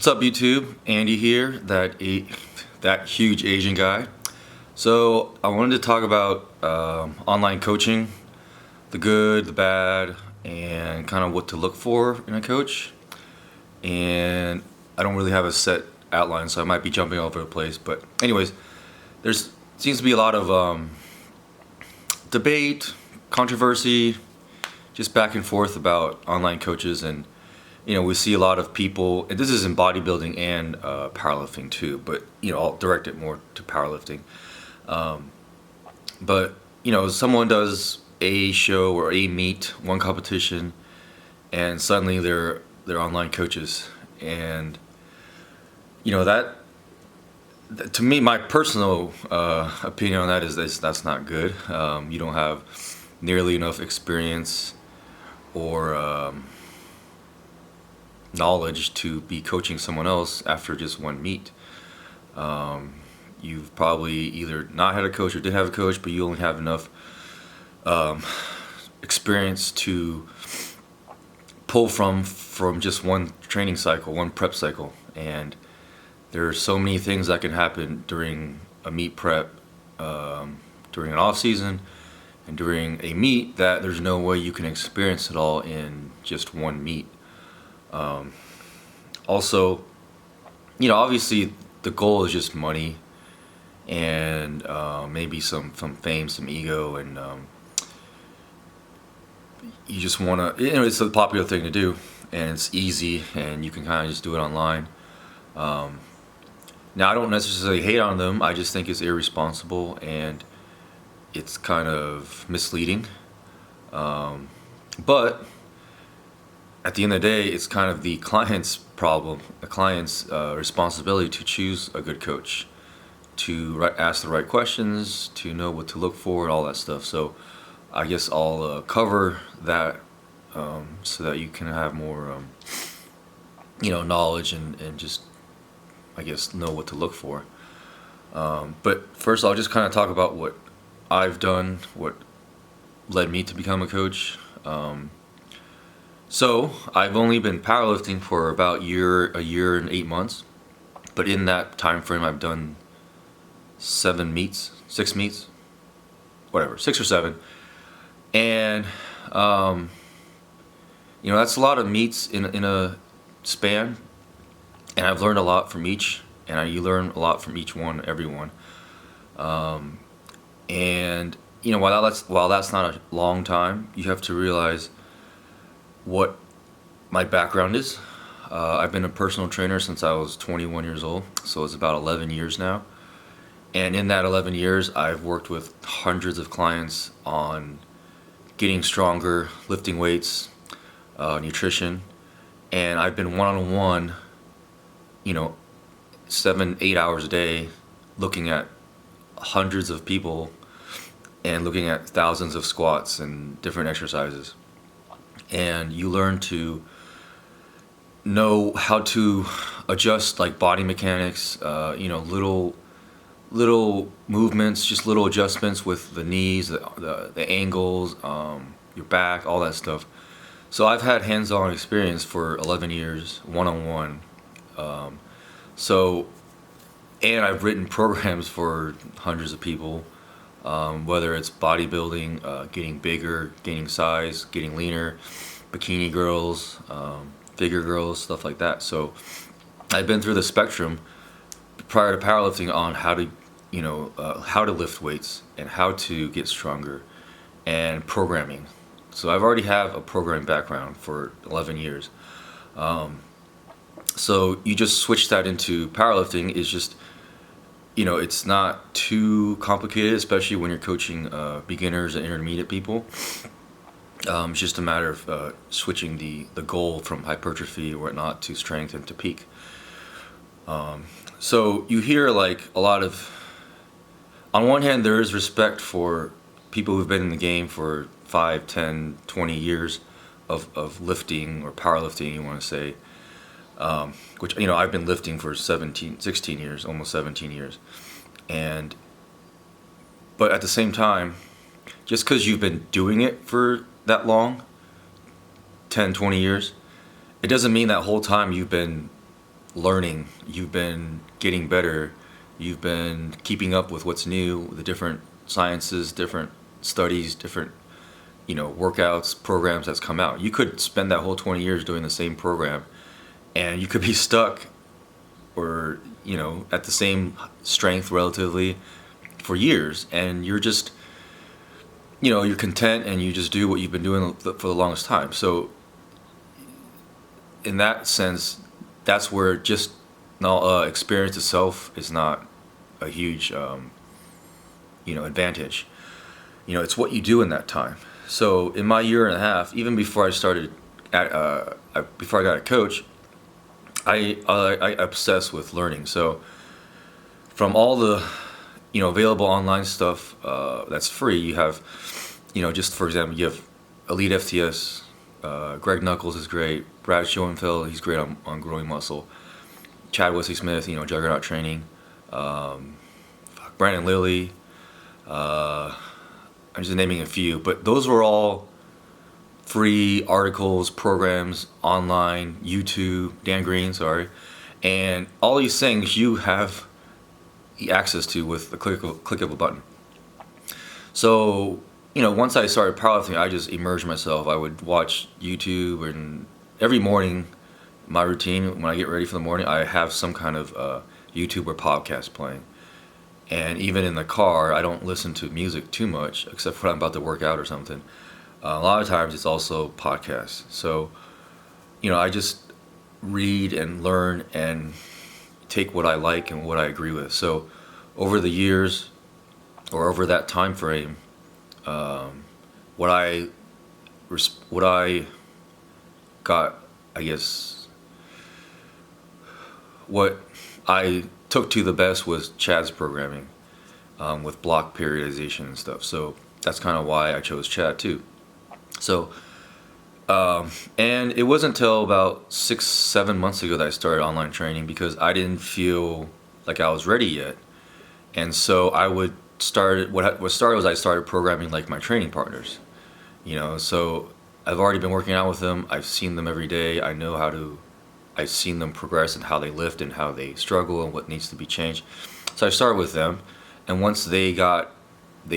up, YouTube? Andy here, that huge Asian guy. So I wanted to talk about online coaching, the good, the bad, and kind of what to look for in a coach. And I don't really have a set outline, so I might be jumping all over the place. But anyways, there's seems to be a lot of debate, controversy, just back and forth about online coaches. And we see a lot of people, and this is in bodybuilding and powerlifting too, but I'll direct it more to powerlifting. But someone does a show or a meet, one competition, and suddenly they're online coaches. And that to me, my personal opinion on that is that's not good. You don't have nearly enough experience or knowledge to be coaching someone else after just one meet. You've probably either not had a coach or did have a coach, but you only have enough experience to pull from just one training cycle, one prep cycle. And there are so many things that can happen during a meet prep, during an off season, and during a meet that there's no way you can experience it all in just one meet. Also, obviously the goal is just money and maybe some fame, some ego, and you just want to, it's a popular thing to do, and it's easy, and you can kind of just do it online. Now, I don't necessarily hate on them. I just think it's irresponsible and it's kind of misleading. But at the end of the day, it's kind of the client's problem, the client's responsibility to choose a good coach, to ask the right questions, to know what to look for, and all that stuff. So I guess I'll cover that so that you can have more, knowledge and just, I guess, know what to look for. But first, I'll just kind of talk about what I've done, what led me to become a coach. So I've only been powerlifting for about a year and 8 months, but in that time frame, I've done 6 meets, whatever, 6 or 7, and that's a lot of meets in a span, and I've learned a lot from each, and you learn a lot from each one, everyone. And while that's not a long time, you have to realize what my background is. I've been a personal trainer since I was 21 years old, so it's about 11 years now. And in that 11 years, I've worked with hundreds of clients on getting stronger, lifting weights, nutrition, and I've been one-on-one, 7-8 hours a day, looking at hundreds of people and looking at thousands of squats and different exercises. And you learn to know how to adjust, like, body mechanics, little movements, just little adjustments with the knees, the angles, your back, all that stuff. So I've had hands-on experience for 11 years, one-on-one. And I've written programs for hundreds of people, whether it's bodybuilding, getting bigger, gaining size, getting leaner, bikini girls, figure girls, stuff like that. So I've been through the spectrum prior to powerlifting on how to lift weights and how to get stronger, and programming. So I've already have a program background for 11 years. So you just switch that into powerlifting is just, it's not too complicated, especially when you're coaching beginners and intermediate people. It's just a matter of switching the goal from hypertrophy or whatnot to strength and to peak. So you hear, like, a lot of, on one hand, there is respect for people who've been in the game for 5, 10, 20 years of lifting or powerlifting, you want to say, which, I've been lifting for 16 years, almost 17 years. But at the same time, just because you've been doing it for that long, 10, 20 years, it doesn't mean that whole time you've been learning, you've been getting better, you've been keeping up with what's new, the different sciences, different studies, different workouts, programs that's come out. You could spend that whole 20 years doing the same program, and you could be stuck or at the same strength relatively for years, and you're just you're content and you just do what you've been doing for the longest time. So in that sense, that's where just experience itself is not a huge advantage. It's what you do in that time. So in my year and a half, even before I started before I got a coach, I obsessed with learning. So from all the available online stuff that's free, you have just for example, you have Elite FTS. Greg Knuckles is great. Brad Schoenfeld, he's great on growing muscle. Chad Wesley Smith, Juggernaut Training. Brandon Lilly. I'm just naming a few, but those were all free articles, programs, online, YouTube, Dan Green, sorry. And all these things you have access to with the click of a button. So, once I started powerlifting, I just immersed myself. I would watch YouTube, and every morning, my routine, when I get ready for the morning, I have some kind of YouTube or podcast playing. And even in the car, I don't listen to music too much, except for when I'm about to work out or something. A lot of times it's also podcasts. So, I just read and learn and take what I like and what I agree with. So, over the years, or over that time frame, what I got, I guess, what I took to the best was Chad's programming with block periodization and stuff. So that's kind of why I chose Chad too. So, and it wasn't until about 6-7 months ago that I started online training, because I didn't feel like I was ready yet. And so I would start, what started was I started programming like my training partners. So I've already been working out with them. I've seen them every day. I've seen them progress and how they lift and how they struggle and what needs to be changed. So I started with them, and once they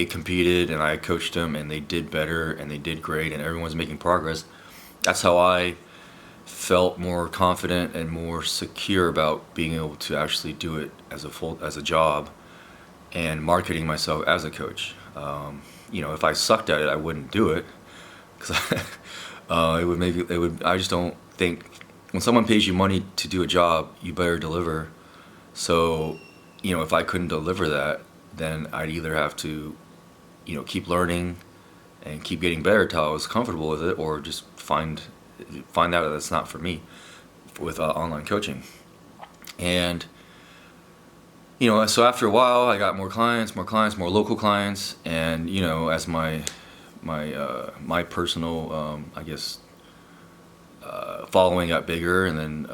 competed and I coached them and they did better and they did great and everyone's making progress, that's how I felt more confident and more secure about being able to actually do it as a job and marketing myself as a coach. If I sucked at it, I wouldn't do it, because I just don't think, when someone pays you money to do a job, you better deliver. So, if I couldn't deliver that, then I'd either have to, keep learning and keep getting better till I was comfortable with it, or just find out that that's not for me with online coaching. And, so after a while, I got more clients, more local clients, and, as my personal, following got bigger, and then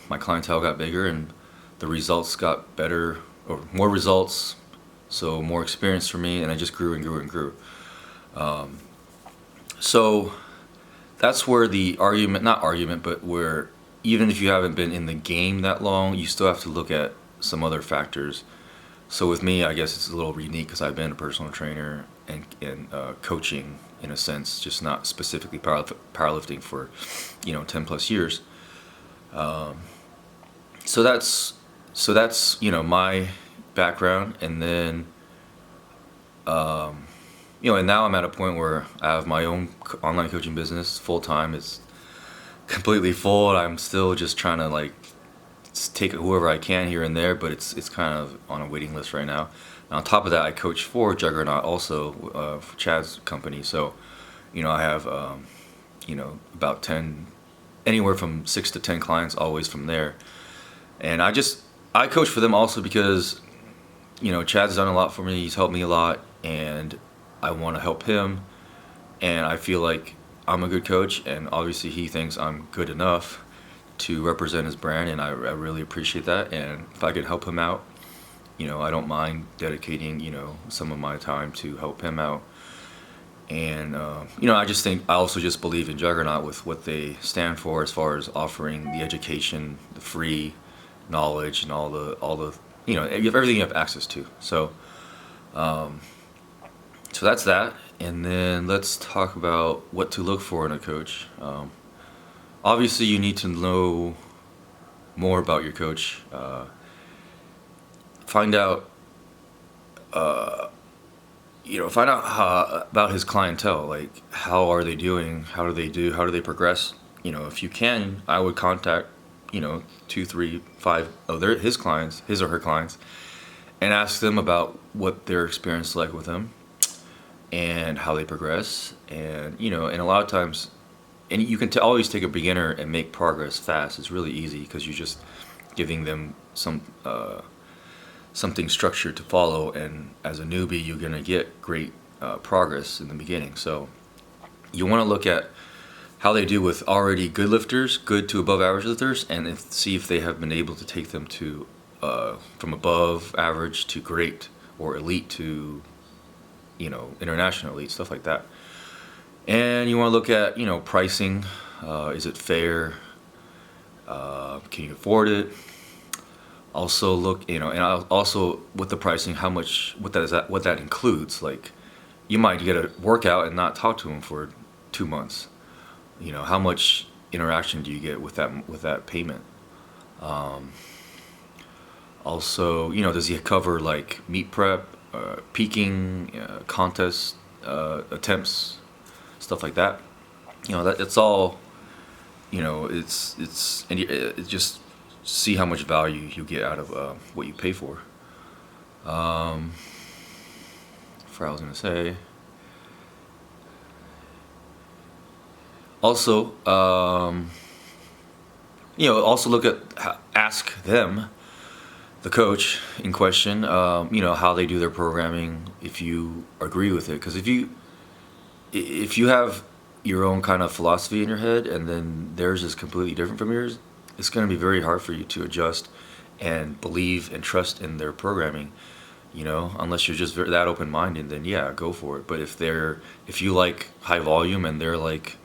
my clientele got bigger, and the results got better, or more results, so more experience for me, and I just grew and grew and grew. So that's where the not argument, but where even if you haven't been in the game that long, you still have to look at some other factors. So with me, I guess it's a little unique because I've been a personal trainer and coaching, in a sense, just not specifically powerlifting for 10 plus years. So that's my background, and then and now I'm at a point where I have my own online coaching business full time. It's completely full, and I'm still just trying to take whoever I can here and there, but it's kind of on a waiting list right now. And on top of that, I coach for Juggernaut also, for Chad's company. So, I have about 10, anywhere from 6 to 10 clients always from there. And I coach for them also because Chad's done a lot for me. He's helped me a lot, and I want to help him. And I feel like I'm a good coach, and obviously he thinks I'm good enough to represent his brand, and I really appreciate that. And if I can help him out, I don't mind dedicating some of my time to help him out. And I also just believe in Juggernaut with what they stand for, as far as offering the education, the free knowledge and all the you know, you have everything you have access to. So that's that. And then let's talk about what to look for in a coach. Obviously, you need to know more about your coach. Find out, find out about his clientele. Like, how are they doing? How do they do? How do they progress? You know, if you can, I would contact, 2, 3, 5 of his clients, his or her clients, and ask them about what their experience is like with him and how they progress. And and a lot of times, and you can always take a beginner and make progress fast. It's really easy because you're just giving them something structured to follow, and as a newbie you're going to get great progress in the beginning. So you want to look at how they do with already good lifters, good to above average lifters, and see if they have been able to take them to from above average to great, or elite to international elite, stuff like that. And you want to look at pricing. Is it fair? Can you afford it? Also look, and also with the pricing, how much, what that includes. Like, you might get a workout and not talk to him for 2 months. How much interaction do you get with that payment? Also, does he cover like meet prep, peaking, contest attempts, stuff like that? It's all, it's just see how much value you get out of what you pay for. For I was gonna say. Also, also look at ask them, the coach in question, how they do their programming, if you agree with it. Because if you have your own kind of philosophy in your head and then theirs is completely different from yours, it's going to be very hard for you to adjust and believe and trust in their programming. Unless you're just that open-minded, then yeah, go for it. But if you like high volume and they're like,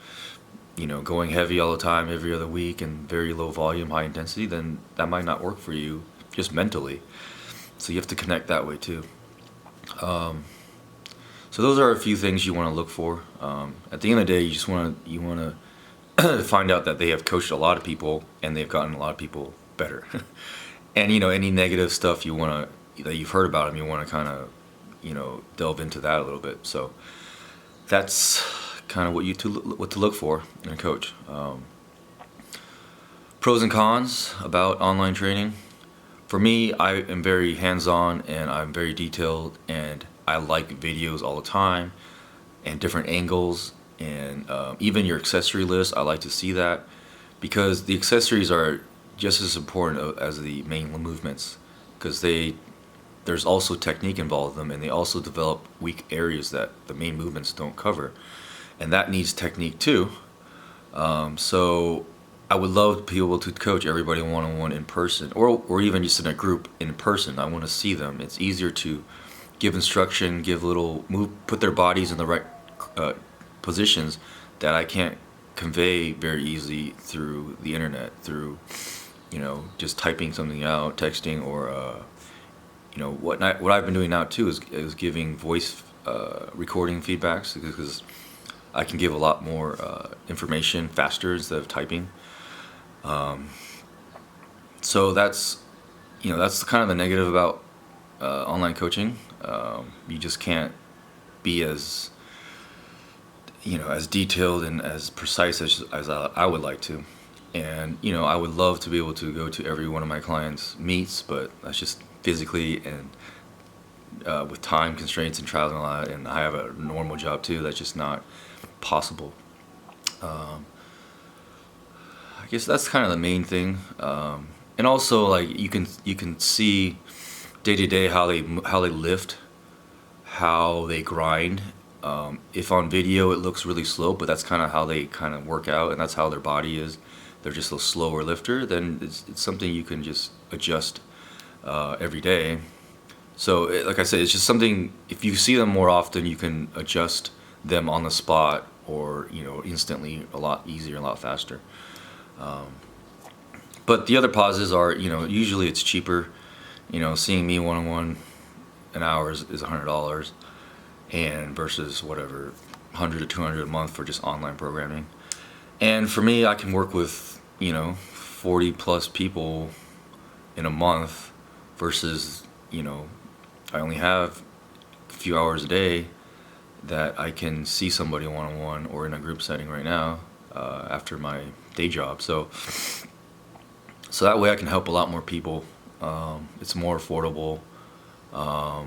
going heavy all the time, every other week, and very low volume, high intensity, then that might not work for you, just mentally. So you have to connect that way too. So those are a few things you want to look for. At the end of the day, you want to find out that they have coached a lot of people and they've gotten a lot of people better. And any negative stuff that you've heard about them, you want to kind of delve into that a little bit. So that's kind of what to look for in a coach. Pros and cons about online training. For me, I am very hands-on and I'm very detailed, and I like videos all the time and different angles, and even your accessory list, I like to see that, because the accessories are just as important as the main movements, because there's also technique involved in them, and they also develop weak areas that the main movements don't cover, and that needs technique too. So I would love to be able to coach everybody one-on-one in person, or even just in a group in person. I want to see them. It's easier to give instruction, put their bodies in the right positions that I can't convey very easily through the internet, through just typing something out, texting, or what I've been doing now too is giving voice recording feedbacks, because I can give a lot more information faster instead of typing. So that's kind of the negative about online coaching. You just can't be as detailed and as precise as I would like to. And I would love to be able to go to every one of my clients' meets, but that's just physically and with time constraints and traveling a lot, and I have a normal job too. That's just not possible. I guess that's kind of the main thing. And also, like, you can see day to day how they lift, how they grind. If on video it looks really slow, but that's kind of how they kind of work out, and that's how their body is. They're just a slower lifter. Then it's something you can just adjust every day. So, like I said, it's just something. If you see them more often, you can adjust them on the spot, or instantly, a lot easier, a lot faster. But the other positives are, usually it's cheaper. Seeing me one-on-one an hour is $100, and versus whatever 100 to 200 a month for just online programming. And for me, I can work with 40 plus people in a month versus I only have a few hours a day that I can see somebody one-on-one or in a group setting right now after my day job. So that way I can help a lot more people. It's more affordable. I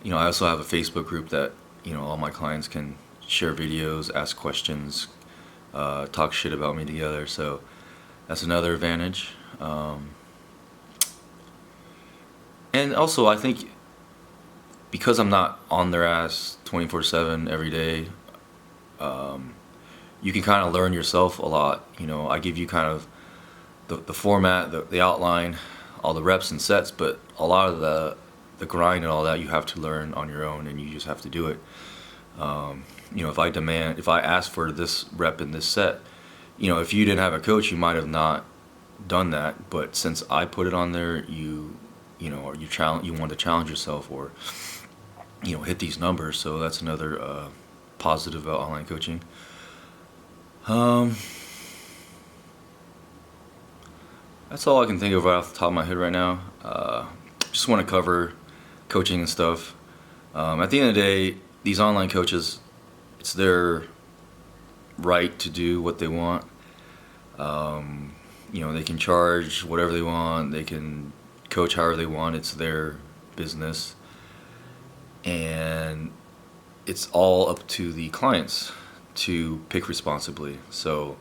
also have a Facebook group that all my clients can share videos, ask questions, talk shit about me together. So that's another advantage. And also, I think because I'm not on their ass 24/7 every day, you can kind of learn yourself a lot. I give you kind of the format, the outline, all the reps and sets, but a lot of the grind and all that you have to learn on your own, and you just have to do it. If I ask for this rep in this set, if you didn't have a coach, you might have not done that. But since I put it on there, you want to challenge yourself, or hit these numbers. So that's another positive about online coaching. That's all I can think of right off the top of my head right now. Just want to cover coaching and stuff. At the end of the day, these online coaches, it's their right to do what they want. They can charge whatever they want. They can coach however they want. It's their business. And it's all up to the clients to pick responsibly. So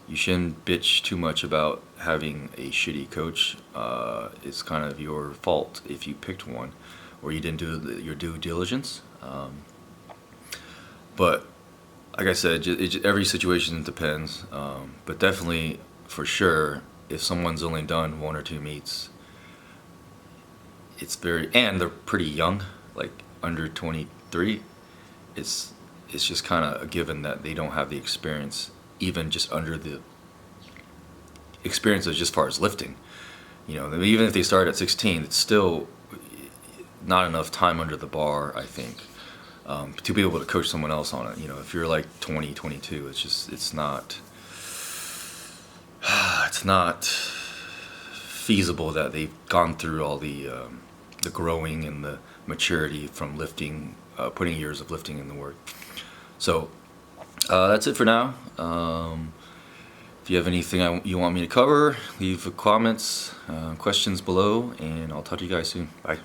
you shouldn't bitch too much about having a shitty coach. It's kind of your fault if you picked one or you didn't do your due diligence. But like I said, every situation depends. But definitely, for sure, if someone's only done 1 or 2 meets, and they're pretty young, like under 23, it's just kind of a given that they don't have the experience, even just under the experience as just far as lifting. Even if they start at 16, it's still not enough time under the bar, I think, to be able to coach someone else on it. If you're like 20, 22, it's not feasible that they've gone through all the growing and the maturity from lifting, putting years of lifting in the work. So that's it for now. If you have anything you want me to cover, leave comments, questions below, and I'll talk to you guys soon. Bye.